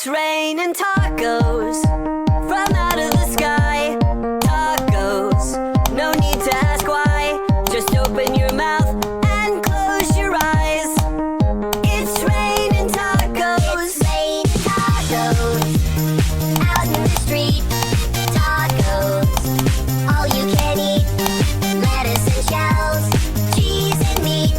It's raining tacos from out of the sky. Tacos, no need to ask why. Just open your mouth and close your eyes. It's raining tacos. It's raining tacos out in the street. Tacos, all you can eat. Lettuce and shells, cheese and meat.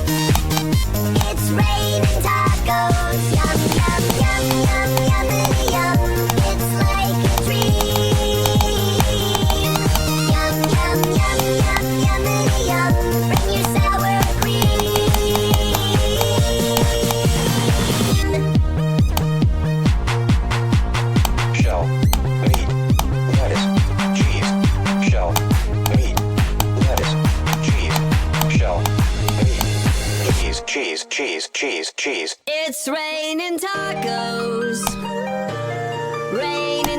It's raining tacos. Yum, yum, yum, yum, yummity yum. It's like a dream. Yum, yum, yum, yum, yummity yum. Bring your sour cream. Shell, meat, lettuce, cheese. Shell, meat, lettuce, cheese. Shell, meat, cheese. It's raining tacos. Raining